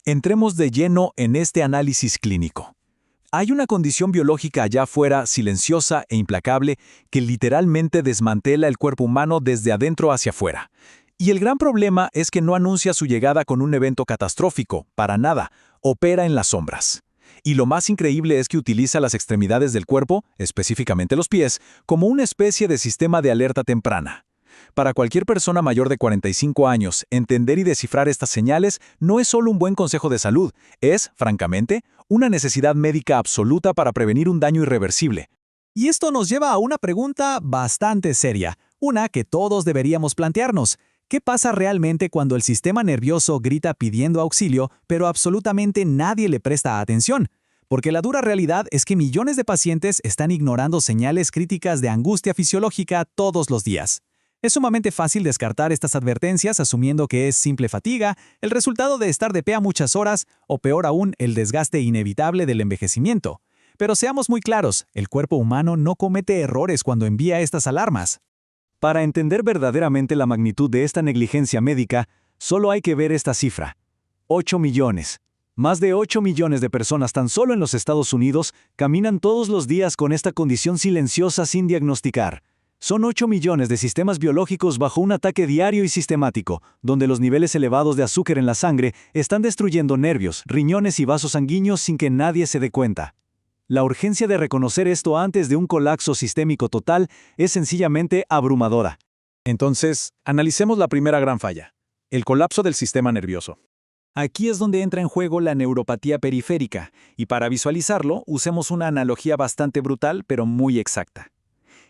Entremos de lleno en este análisis clínico. Hay una condición biológica allá afuera, silenciosa e implacable, que literalmente desmantela el cuerpo humano desde adentro hacia afuera. Y el gran problema es que no anuncia su llegada con un evento catastrófico, para nada, opera en las sombras. Y lo más increíble es que utiliza las extremidades del cuerpo, específicamente los pies, como una especie de sistema de alerta temprana. Para cualquier persona mayor de 45 años, entender y descifrar estas señales no es solo un buen consejo de salud, es, francamente, una necesidad médica absoluta para prevenir un daño irreversible. Y esto nos lleva a una pregunta bastante seria, una que todos deberíamos plantearnos. ¿Qué pasa realmente cuando el sistema nervioso grita pidiendo auxilio, pero absolutamente nadie le presta atención? Porque la dura realidad es que millones de pacientes están ignorando señales críticas de angustia fisiológica todos los días. Es sumamente fácil descartar estas advertencias asumiendo que es simple fatiga, el resultado de estar de pie a muchas horas, o peor aún, el desgaste inevitable del envejecimiento. Pero seamos muy claros, el cuerpo humano no comete errores cuando envía estas alarmas. Para entender verdaderamente la magnitud de esta negligencia médica, solo hay que ver esta cifra. 8 millones. Más de 8 millones de personas tan solo en los Estados Unidos caminan todos los días con esta condición silenciosa sin diagnosticar. Son 8 millones de sistemas biológicos bajo un ataque diario y sistemático, donde los niveles elevados de azúcar en la sangre están destruyendo nervios, riñones y vasos sanguíneos sin que nadie se dé cuenta. La urgencia de reconocer esto antes de un colapso sistémico total es sencillamente abrumadora. Entonces, analicemos la primera gran falla, el colapso del sistema nervioso. Aquí es donde entra en juego la neuropatía periférica, y para visualizarlo, usemos una analogía bastante brutal pero muy exacta.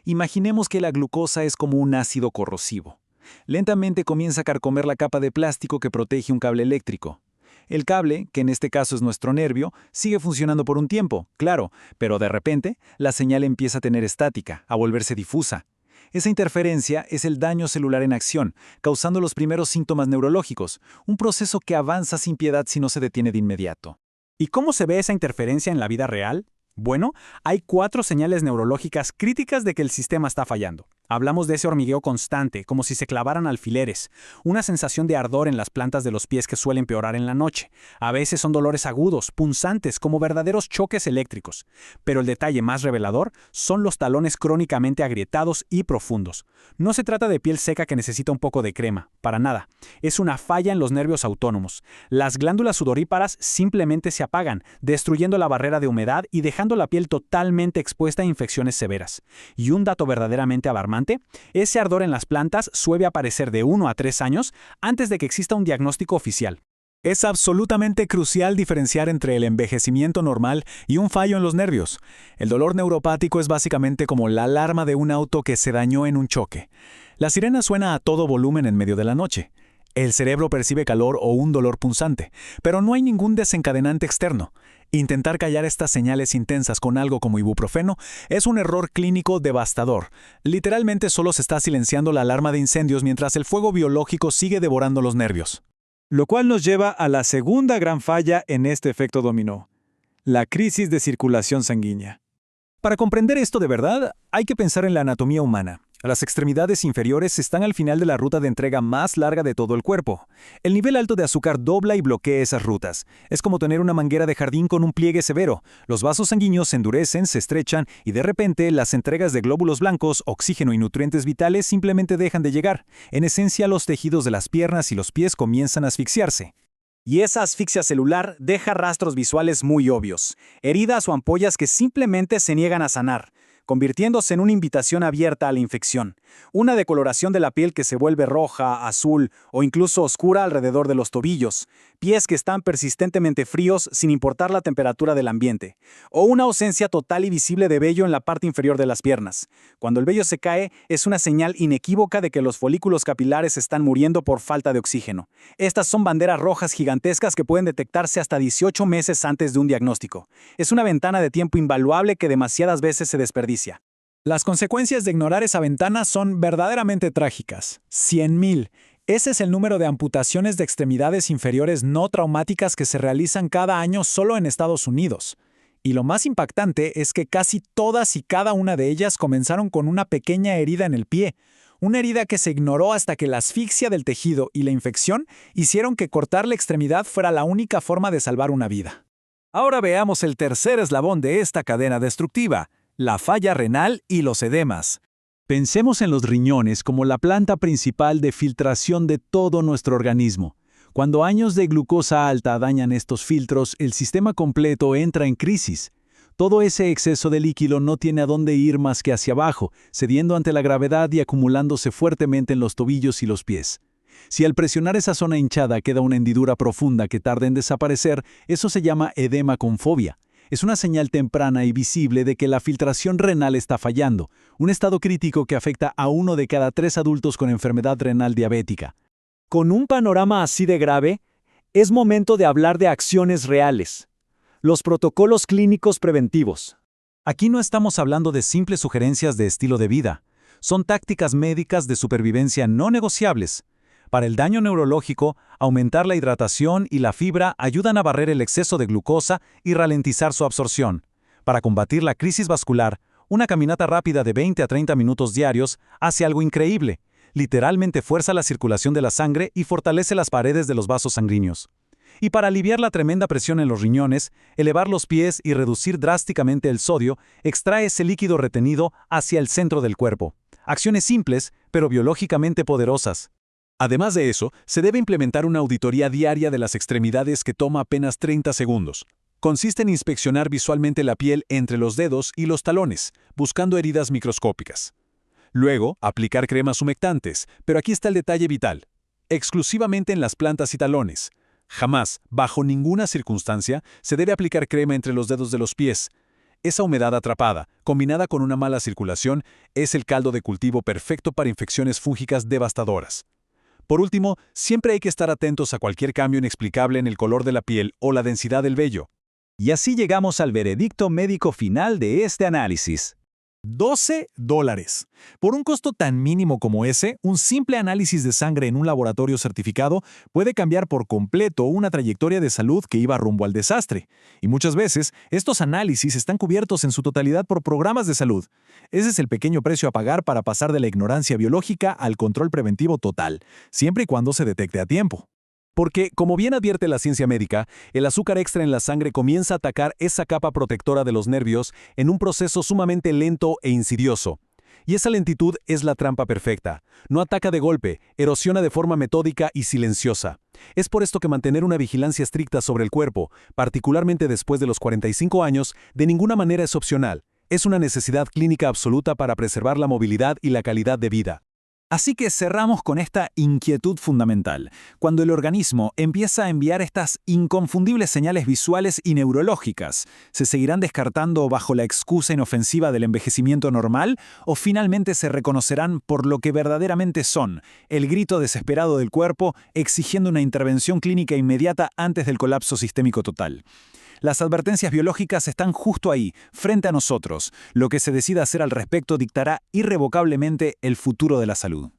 Imaginemos que la glucosa es como un ácido corrosivo. Lentamente comienza a carcomer la capa de plástico que protege un cable eléctrico. El cable, que en este caso es nuestro nervio, sigue funcionando por un tiempo, claro, pero de repente la señal empieza a tener estática, a volverse difusa. Esa interferencia es el daño celular en acción, causando los primeros síntomas neurológicos, un proceso que avanza sin piedad si no se detiene de inmediato. ¿Y cómo se ve esa interferencia en la vida real? Bueno, hay 4 señales neurológicas críticas de que el sistema está fallando. Hablamos de ese hormigueo constante, como si se clavaran alfileres, una sensación de ardor en las plantas de los pies que suele empeorar en la noche. A veces son dolores agudos, punzantes, como verdaderos choques eléctricos. Pero el detalle más revelador son los talones crónicamente agrietados y profundos. No se trata de piel seca que necesita un poco de crema, para nada. Es una falla en los nervios autónomos. Las glándulas sudoríparas simplemente se apagan, destruyendo la barrera de humedad y dejando la piel totalmente expuesta a infecciones severas. Y un dato verdaderamente alarmante: ese ardor en las plantas suele aparecer de 1 a 3 años antes de que exista un diagnóstico oficial. Es absolutamente crucial diferenciar entre el envejecimiento normal y un fallo en los nervios. El dolor neuropático es básicamente como la alarma de un auto que se dañó en un choque. La sirena suena a todo volumen en medio de la noche. El cerebro percibe calor o un dolor punzante, pero no hay ningún desencadenante externo. Intentar callar estas señales intensas con algo como ibuprofeno es un error clínico devastador. Literalmente solo se está silenciando la alarma de incendios mientras el fuego biológico sigue devorando los nervios. Lo cual nos lleva a la segunda gran falla en este efecto dominó: la crisis de circulación sanguínea. Para comprender esto de verdad, hay que pensar en la anatomía humana. Las extremidades inferiores están al final de la ruta de entrega más larga de todo el cuerpo. El nivel alto de azúcar dobla y bloquea esas rutas. Es como tener una manguera de jardín con un pliegue severo. Los vasos sanguíneos se endurecen, se estrechan y de repente las entregas de glóbulos blancos, oxígeno y nutrientes vitales simplemente dejan de llegar. En esencia, los tejidos de las piernas y los pies comienzan a asfixiarse. Y esa asfixia celular deja rastros visuales muy obvios, heridas o ampollas que simplemente se niegan a sanar, convirtiéndose en una invitación abierta a la infección. Una decoloración de la piel que se vuelve roja, azul o incluso oscura alrededor de los tobillos. Pies que están persistentemente fríos sin importar la temperatura del ambiente. O una ausencia total y visible de vello en la parte inferior de las piernas. Cuando el vello se cae, es una señal inequívoca de que los folículos capilares están muriendo por falta de oxígeno. Estas son banderas rojas gigantescas que pueden detectarse hasta 18 meses antes de un diagnóstico. Es una ventana de tiempo invaluable que demasiadas veces se desperdicia. Las consecuencias de ignorar esa ventana son verdaderamente trágicas. 100,000. Ese es el número de amputaciones de extremidades inferiores no traumáticas que se realizan cada año solo en Estados Unidos. Y lo más impactante es que casi todas y cada una de ellas comenzaron con una pequeña herida en el pie. Una herida que se ignoró hasta que la asfixia del tejido y la infección hicieron que cortar la extremidad fuera la única forma de salvar una vida. Ahora veamos el tercer eslabón de esta cadena destructiva, la falla renal y los edemas. Pensemos en los riñones como la planta principal de filtración de todo nuestro organismo. Cuando años de glucosa alta dañan estos filtros, el sistema completo entra en crisis. Todo ese exceso de líquido no tiene a dónde ir más que hacia abajo, cediendo ante la gravedad y acumulándose fuertemente en los tobillos y los pies. Si al presionar esa zona hinchada queda una hendidura profunda que tarda en desaparecer, eso se llama edema con fobia. Es una señal temprana y visible de que la filtración renal está fallando, un estado crítico que afecta a 1 de cada 3 adultos con enfermedad renal diabética. Con un panorama así de grave, es momento de hablar de acciones reales. Los protocolos clínicos preventivos. Aquí no estamos hablando de simples sugerencias de estilo de vida. Son tácticas médicas de supervivencia no negociables. Para el daño neurológico, aumentar la hidratación y la fibra ayudan a barrer el exceso de glucosa y ralentizar su absorción. Para combatir la crisis vascular, una caminata rápida de 20 a 30 minutos diarios hace algo increíble. Literalmente fuerza la circulación de la sangre y fortalece las paredes de los vasos sanguíneos. Y para aliviar la tremenda presión en los riñones, elevar los pies y reducir drásticamente el sodio extrae ese líquido retenido hacia el centro del cuerpo. Acciones simples, pero biológicamente poderosas. Además de eso, se debe implementar una auditoría diaria de las extremidades que toma apenas 30 segundos. Consiste en inspeccionar visualmente la piel entre los dedos y los talones, buscando heridas microscópicas. Luego, aplicar cremas humectantes, pero aquí está el detalle vital. Exclusivamente en las plantas y talones. Jamás, bajo ninguna circunstancia, se debe aplicar crema entre los dedos de los pies. Esa humedad atrapada, combinada con una mala circulación, es el caldo de cultivo perfecto para infecciones fúngicas devastadoras. Por último, siempre hay que estar atentos a cualquier cambio inexplicable en el color de la piel o la densidad del vello. Y así llegamos al veredicto médico final de este análisis. $12. Por un costo tan mínimo como ese, un simple análisis de sangre en un laboratorio certificado puede cambiar por completo una trayectoria de salud que iba rumbo al desastre. Y muchas veces, estos análisis están cubiertos en su totalidad por programas de salud. Ese es el pequeño precio a pagar para pasar de la ignorancia biológica al control preventivo total, siempre y cuando se detecte a tiempo. Porque, como bien advierte la ciencia médica, el azúcar extra en la sangre comienza a atacar esa capa protectora de los nervios en un proceso sumamente lento e insidioso. Y esa lentitud es la trampa perfecta. No ataca de golpe, erosiona de forma metódica y silenciosa. Es por esto que mantener una vigilancia estricta sobre el cuerpo, particularmente después de los 45 años, de ninguna manera es opcional. Es una necesidad clínica absoluta para preservar la movilidad y la calidad de vida. Así que cerramos con esta inquietud fundamental. Cuando el organismo empieza a enviar estas inconfundibles señales visuales y neurológicas, ¿se seguirán descartando bajo la excusa inofensiva del envejecimiento normal o finalmente se reconocerán por lo que verdaderamente son, el grito desesperado del cuerpo exigiendo una intervención clínica inmediata antes del colapso sistémico total? Las advertencias biológicas están justo ahí, frente a nosotros. Lo que se decida hacer al respecto dictará irrevocablemente el futuro de la salud.